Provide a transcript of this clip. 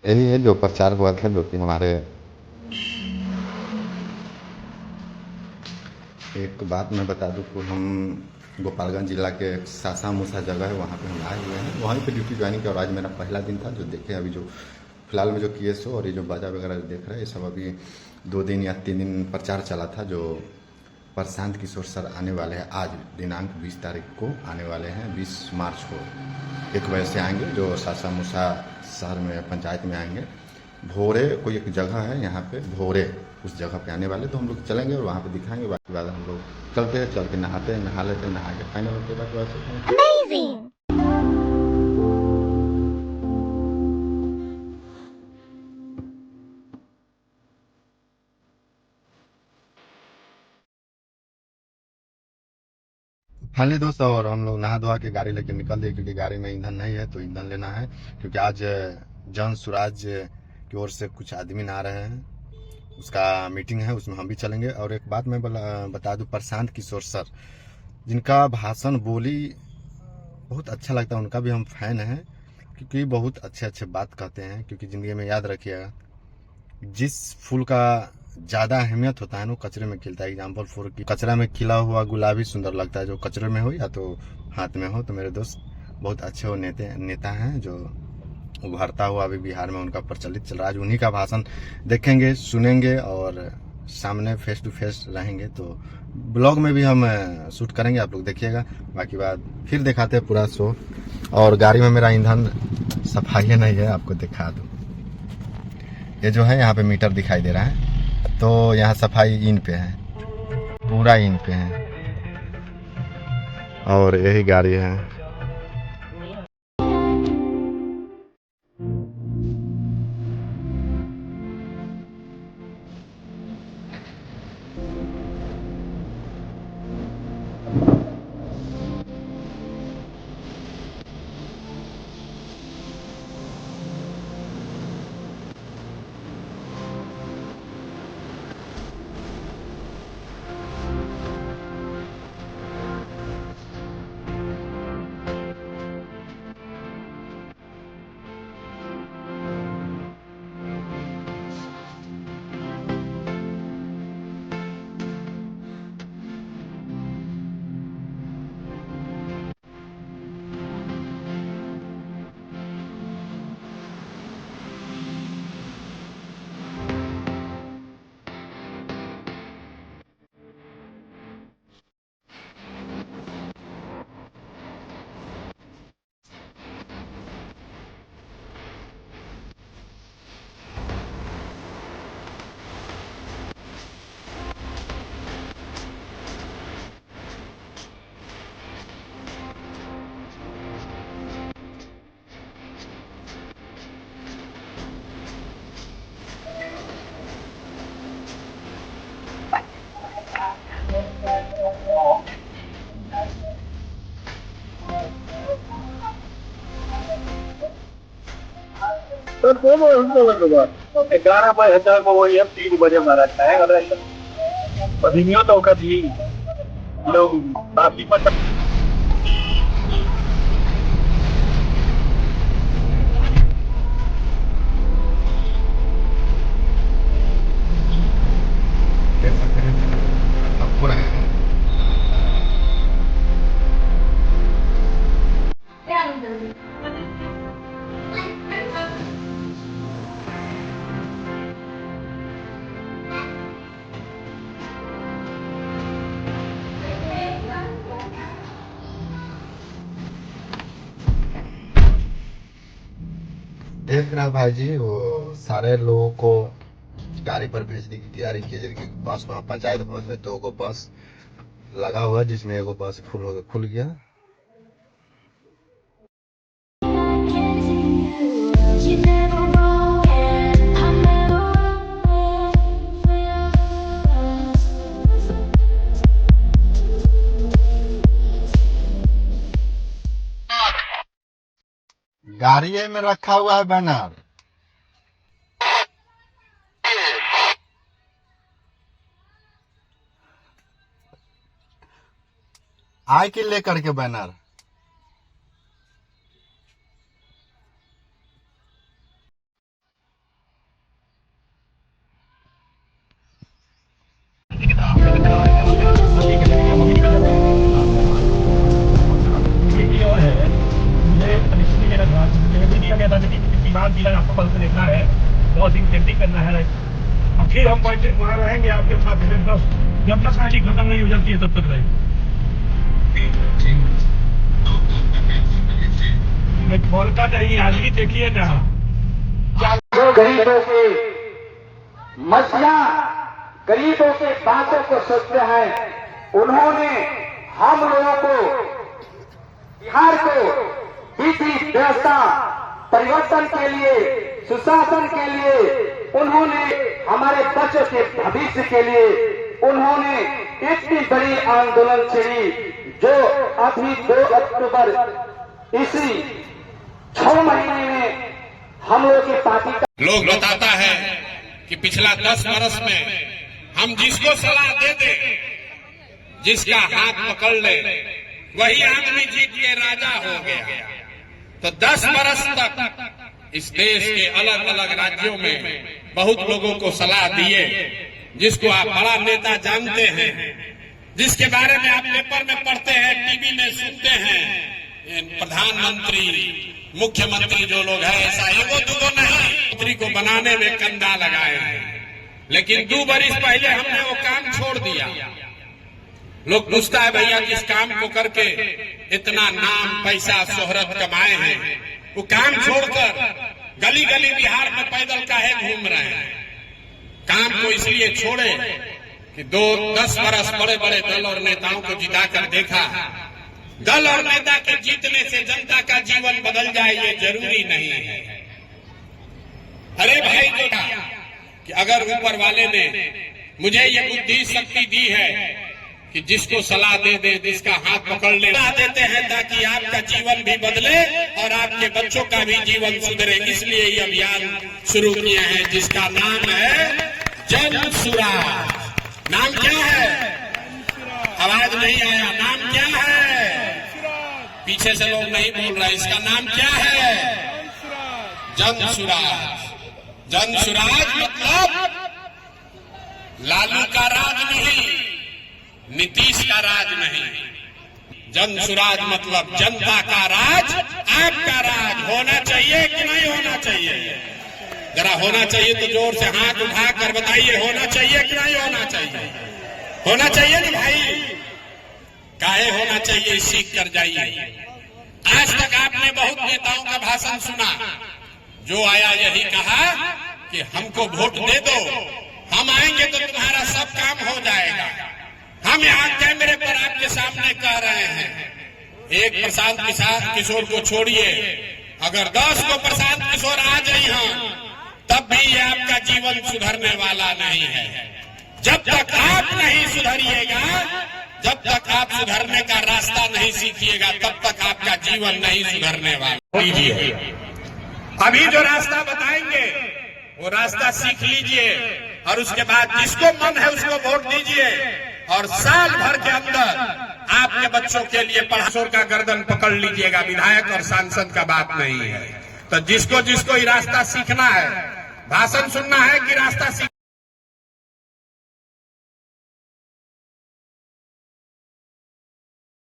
यही है जो प्रचार हुआ था, जो कि हमारे एक बात मैं बता दूं कि हम गोपालगंज जिला के एक सासा मूसा जगह है, वहाँ पे हम आए हुए हैं। वहीं पे ड्यूटी ज्वाइनिंग किया और आज मेरा पहला दिन था। जो देखे अभी जो फिलहाल में जो केस हो और ये जो बाजा वगैरह देख रहे हैं, ये सब अभी 2 दिन या 3 दिन प्रचार चला था। जो प्रशांत किशोर सर आने वाले हैं आज दिनांक 20 तारीख को आने वाले हैं, 20 मार्च को 1 बजे से आएंगे। जो सासा मूसा शहर में पंचायत में आएंगे। भोरे कोई एक जगह है यहाँ पे भोरे, उस जगह पे आने वाले, तो हम लोग चलेंगे और वहाँ पे दिखाएंगे। बाकी बाद हम लोग चलते हैं, चल के नहाते हैं, नहा लेते हैं, नहा के फाइनल होते हैं। बाकी वैसे फाइनली दोस्त, और हम लोग नहा धोआ के गाड़ी लेके निकल दिए, क्योंकि गाड़ी में ईंधन नहीं है तो ईंधन लेना है। क्योंकि आज जन स्वराज की ओर से कुछ आदमी आ रहे हैं, उसका मीटिंग है, उसमें हम भी चलेंगे। और एक बात मैं बता दूं, प्रशांत किशोर सर जिनका भाषण बोली बहुत अच्छा लगता है, उनका भी हम फैन हैं। क्योंकि बहुत अच्छे अच्छे बात कहते हैं। क्योंकि ज़िंदगी में याद रखिएगा, जिस फूल का ज़्यादा अहमियत होता है ना, वो कचरे में खिलता है। एग्जाम्पल फॉर कि कचरा में खिला हुआ गुलाब ही सुंदर लगता है, जो कचरे में हो या तो हाथ में हो। तो मेरे दोस्त बहुत अच्छे वो नेता हैं, जो उभरता हुआ अभी बिहार में उनका प्रचलित चल रहा है। आज उन्हीं का भाषण देखेंगे, सुनेंगे और सामने फेस टू फेस रहेंगे। तो ब्लॉग में भी हम शूट करेंगे, आप लोग देखिएगा। बाकी बात फिर दिखाते हैं पूरा शो। और गाड़ी में मेरा ईंधन सफाई नहीं है, आपको दिखा दूँ। ये जो है यहाँ पे मीटर दिखाई दे रहा है, तो यहाँ सफाई इन पे है, पूरा इन पे है। और यही गाड़ी है। तो 11 बजे को वही अब 3 बजे मारा जाएगा। पधनियों तो कभी लोग काफी मतलब देख रहा भाई जी, वो सारे लोगों को गाड़ी पर भेजने की तैयारी की, जिनके पास वहाँ पंचायत भवन में 2 गो बस लगा हुआ, जिसमें एगो बस फुल हो खुल गया। गाड़ी में रखा हुआ है बैनर, आए के लेकर के बैनर। किया आपको पल से देखना है, बहुत इंटेंटिंग करना है। और फिर हम वहाँ रहेंगे आपके साथ, जब तक पार्टी खत्म नहीं हो जाती है तब तक रहेंगे। बोलता नहीं, आदमी देखिए ना, जो गरीबों के मसला, गरीबों के बातों को सोचते हैं, उन्होंने हम लोगों को, बिहार को विधि व्यवस्था परिवर्तन के लिए, सुशासन के लिए, उन्होंने हमारे बच्चों के भविष्य के लिए उन्होंने इतनी बड़ी आंदोलन छेड़ी, जो अभी 2 अक्टूबर इसी 6 महीने में हम लोग की पार्टी का लोग बताता है कि पिछला 10 बरस में हम जिसको सलाह दे दे, जिसका हाथ पकड़ ले, वही आदमी जीत के राजा हो गया। तो 10 बरस तक इस देश के अलग अलग राज्यों में बहुत लोगों को सलाह दिए, जिसको आप बड़ा नेता जानते हैं, जिसके बारे में आप पेपर में पढ़ते हैं, टीवी में सुनते हैं, प्रधानमंत्री, मुख्यमंत्री जो लोग हैं, ऐसा एगो दुगो नहीं, मंत्री को बनाने में कंधा लगाए हैं। लेकिन 2 बरस पहले हमने वो काम छोड़ दिया। लोग पूछता है भैया किस काम को करके इतना नाम, पैसा, शोहरत कमाए हैं, वो काम छोड़कर गली गली बिहार में पैदल काहे घूम रहे हैं। काम को इसलिए छोड़े कि 10 बरस बड़े बड़े दल और नेताओं को जिताकर देखा। दल और नेता के जीतने से जनता का जीवन बदल जाए ये जरूरी नहीं है। अरे भाई बेटा, कि अगर ऊपर वाले ने मुझे ये बुद्धि शक्ति दी है कि जिसको सलाह दे दे, जिसका हाथ पकड़ ले, सलाह देते हैं ताकि आपका जीवन भी बदले और आपके बच्चों का भी जीवन सुधरे। इसलिए ये अभियान शुरू किया है, जिसका नाम है जन सुराज। नाम क्या है? आवाज नहीं आया। नाम क्या है? पीछे से लोग नहीं बोल रहे। इसका नाम क्या है? जन सुराज। जन सुराज मतलब लालू का राज नहीं, नीतीश का राज नहीं। जन सुराज मतलब जनता का राज, आपका राज होना चाहिए कि नहीं होना चाहिए? जरा होना चाहिए तो जोर से हाथ उठाकर बताइए, होना चाहिए कि नहीं होना चाहिए? होना चाहिए ना भाई। काहे होना चाहिए, सीख कर जाइए। आज तक आपने बहुत नेताओं का भाषण सुना, जो आया यही कहा कि हमको वोट दे दो, हम आएंगे तो तुम्हारा सब काम हो जाएगा। हम यहाँ कैमरे पर आपके सामने कह रहे हैं, एक प्रशांत किशोर को छोड़िए, अगर 10 को प्रशांत किशोर आ जाए यहाँ, तब भी ये आपका जीवन सुधरने वाला नहीं है। जब तक आप नहीं सुधरिएगा, जब तक आप सुधरने का रास्ता नहीं सीखिएगा, तब तक आपका जीवन नहीं सुधरने वाला। लीजिए, अभी जो रास्ता बताएंगे वो रास्ता सीख लीजिए, और उसके बाद जिसको मन है उसको वोट दीजिए, और साल भर के अंदर आपके बच्चों के लिए किशोर का गर्दन पकड़ लीजिएगा। विधायक और सांसद का बात नहीं है। तो जिसको जिसको ये रास्ता सीखना है, भाषण सुनना है कि रास्ता सीख